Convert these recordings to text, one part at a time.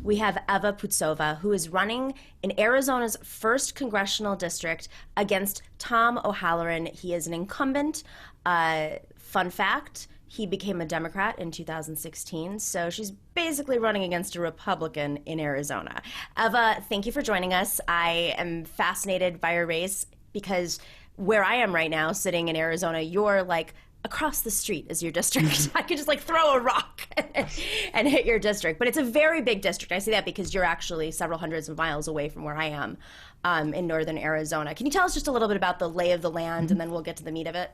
we have Eva Putzova, who is running in Arizona's 1st congressional district against Tom O'Halloran. He is an incumbent. Fun fact, he became a Democrat in 2016, so she's basically running against a Republican in Arizona. Eva, thank you for joining us. I am fascinated by your race because where I am right now, sitting in Arizona, you're like across the street is your district. I could just like throw a rock and hit your district. But it's a very big district. I say that because you're actually several hundreds of miles away from where I am in northern Arizona. Can you tell us just a little bit about the lay of the land, and then we'll get to the meat of it?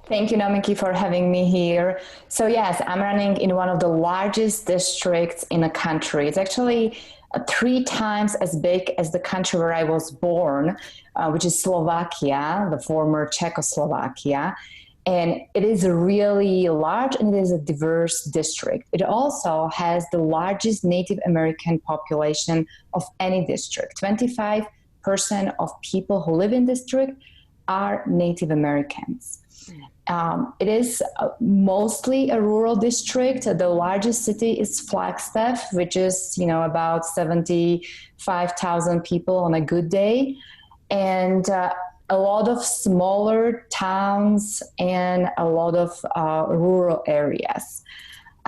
Thank you, Nomiki, for having me here. So yes, I'm running in one of the largest districts in the country. It's actually 3 times as big as the country where I was born, which is Slovakia, the former Czechoslovakia. And it is really large, and it is a diverse district. It also has the largest Native American population of any district. 25% of people who live in district are Native Americans. It is mostly a rural district. The largest city is Flagstaff, which is, about 75,000 people on a good day. And a lot of smaller towns and a lot of rural areas.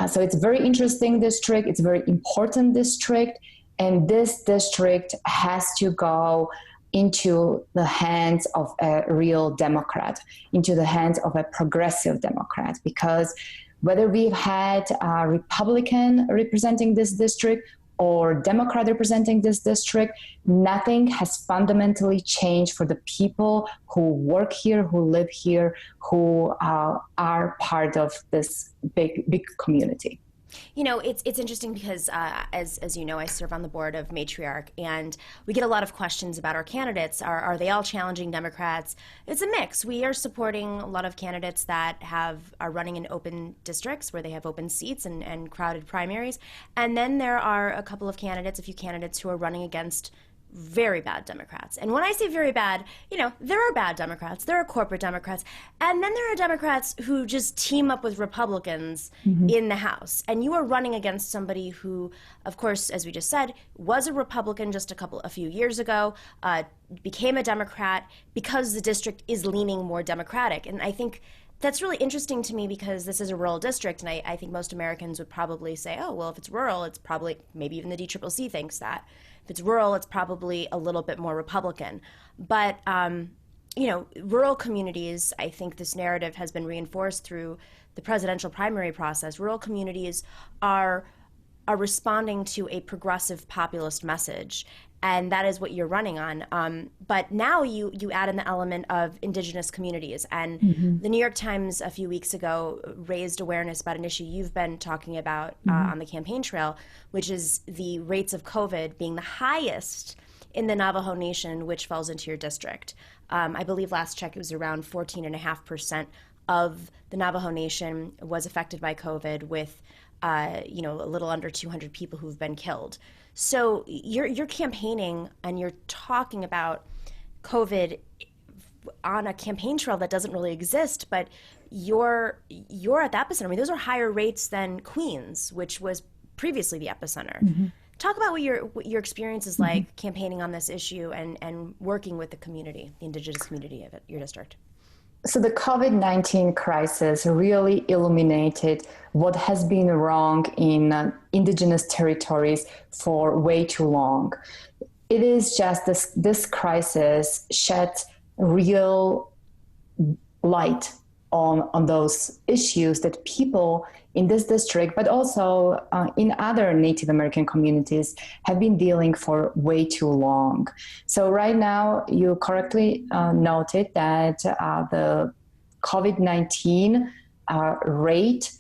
So it's a very interesting district. It's a very important district. And this district has to go into the hands of a real Democrat, into the hands of a progressive Democrat, because whether we've had a Republican representing this district or Democrat representing this district, nothing has fundamentally changed for the people who work here, who live here, who are part of this big community. It's interesting because, as you know, I serve on the board of Matriarch, and we get a lot of questions about our candidates. Are they all challenging Democrats? It's a mix. We are supporting a lot of candidates that are running in open districts where they have open seats and crowded primaries. And then there are a few candidates who are running against very bad Democrats. And when I say very bad, there are bad Democrats, there are corporate Democrats, and then there are Democrats who just team up with Republicans in the House. And you are running against somebody who, of course, as we just said, was a Republican just a few years ago, became a Democrat because the district is leaning more Democratic. And I think that's really interesting to me because this is a rural district, and I think most Americans would probably say, oh, well, if it's rural, it's probably, maybe even the DCCC thinks that. If it's rural, it's probably a little bit more Republican. But, rural communities, I think this narrative has been reinforced through the presidential primary process. Rural communities are responding to a progressive populist message, and that is what you're running on. But now you add in the element of indigenous communities, and the New York Times a few weeks ago raised awareness about an issue you've been talking about on the campaign trail, which is the rates of COVID being the highest in the Navajo Nation, which falls into your district. I believe last check it was around 14.5% of the Navajo Nation was affected by COVID, with a little under 200 people who've been killed. So you're campaigning and you're talking about COVID on a campaign trail that doesn't really exist, but you're at the epicenter. I mean, those are higher rates than Queens, which was previously the epicenter. Talk about what your experience is like campaigning on this issue and working with the community, the indigenous community of your district. So the COVID-19 crisis really illuminated what has been wrong in indigenous territories for way too long. It is just this crisis shed real light on those issues that people in this district, but also in other Native American communities, have been dealing for way too long. So right now, you correctly noted that the COVID-19 rate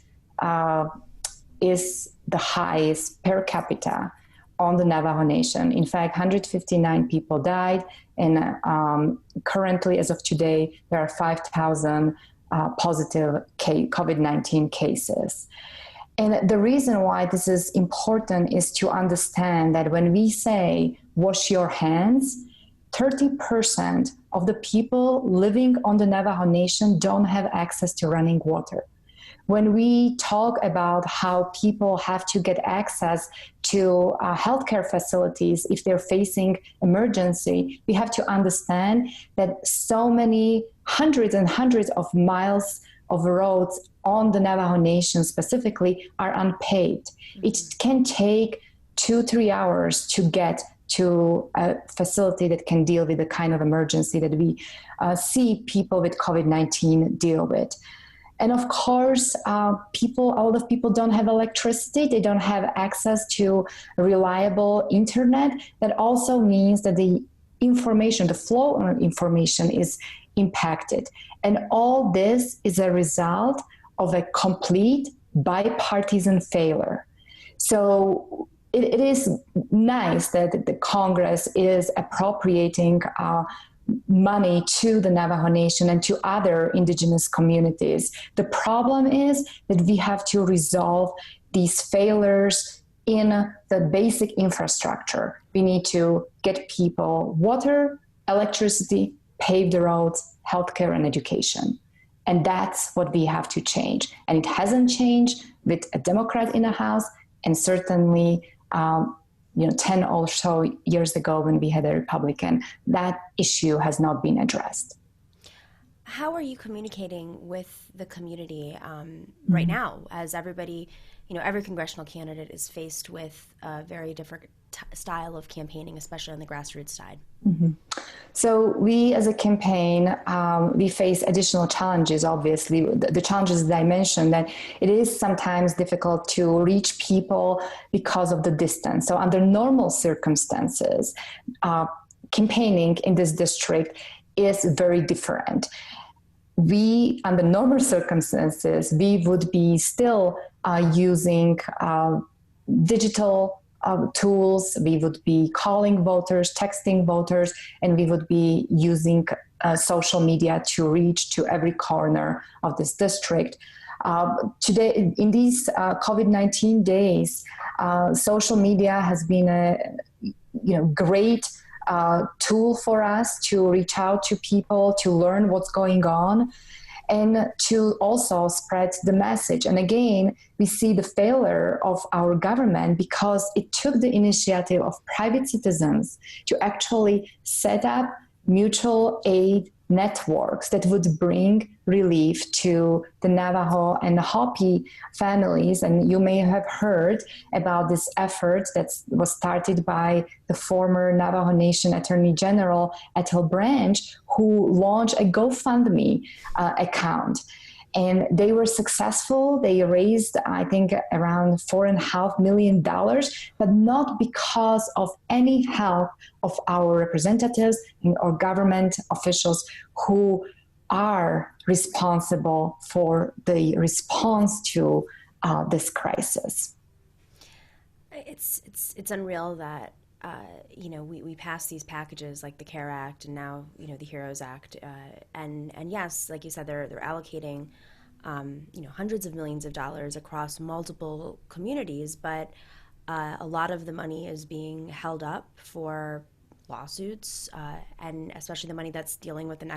is the highest per capita on the Navajo Nation. In fact, 159 people died, and currently, as of today, there are 5,000 positive COVID-19 cases. And the reason why this is important is to understand that when we say wash your hands, 30% of the people living on the Navajo Nation don't have access to running water. When we talk about how people have to get access to healthcare facilities, if they're facing emergency, we have to understand that so many hundreds and hundreds of miles of roads on the Navajo Nation specifically are unpaved. Mm-hmm. It can take 2-3 hours to get to a facility that can deal with the kind of emergency that we see people with COVID-19 deal with. And of course, a lot of people don't have electricity. They don't have access to reliable internet. That also means that the flow of information is impacted. And all this is a result of a complete bipartisan failure. So it is nice that the Congress is appropriating money to the Navajo Nation and to other indigenous communities. The problem is that we have to resolve these failures in the basic infrastructure. We need to get people water, electricity, pave the roads, healthcare, and education. And that's what we have to change. And it hasn't changed with a Democrat in the House, and certainly 10 or so years ago when we had a Republican, that issue has not been addressed. How are you communicating with the community right now, as everybody, every congressional candidate is faced with a very different style of campaigning, especially on the grassroots side? Mm-hmm. So we as a campaign, we face additional challenges, obviously. The challenges that I mentioned, that it is sometimes difficult to reach people because of the distance. So under normal circumstances, campaigning in this district is very different. Under normal circumstances, we would be still using digital tools. We would be calling voters, texting voters, and we would be using social media to reach to every corner of this district. Today, in these COVID-19 days, social media has been a great tool for us to reach out to people, to learn what's going on, and to also spread the message. And again, we see the failure of our government because it took the initiative of private citizens to actually set up mutual aid networks that would bring relief to the Navajo and the Hopi families. And you may have heard about this effort that was started by the former Navajo Nation Attorney General, Ethel Branch, who launched a GoFundMe account. And they were successful. They raised, I think, around $4.5 million, but not because of any help of our representatives or government officials who are responsible for the response to this crisis. It's unreal that we pass these packages like the CARE Act and now the HEROES Act, and yes, like you said, they're allocating hundreds of millions of dollars across multiple communities, but a lot of the money is being held up for lawsuits, and especially the money that's dealing with the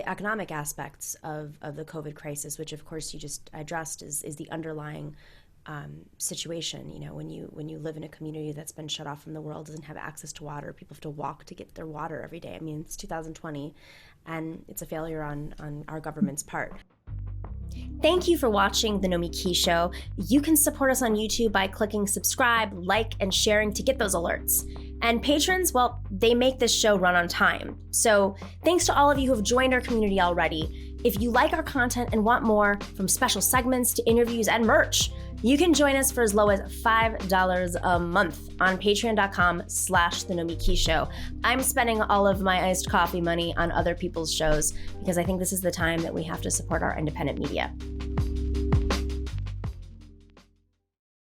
economic aspects of the COVID crisis, which of course you just addressed is the underlying situation. When you live in a community that's been shut off from the world, doesn't have access to water, people have to walk to get their water every day. I mean, it's 2020, and it's a failure on our government's part. Thank you for watching The Nomiki Show. You can support us on YouTube by clicking subscribe, like, and sharing to get those alerts. And patrons, well, they make this show run on time. So thanks to all of you who have joined our community already. If you like our content and want more, from special segments to interviews and merch, you can join us for as low as $5 a month on patreon.com/The Nomiki Show. I'm spending all of my iced coffee money on other people's shows because I think this is the time that we have to support our independent media.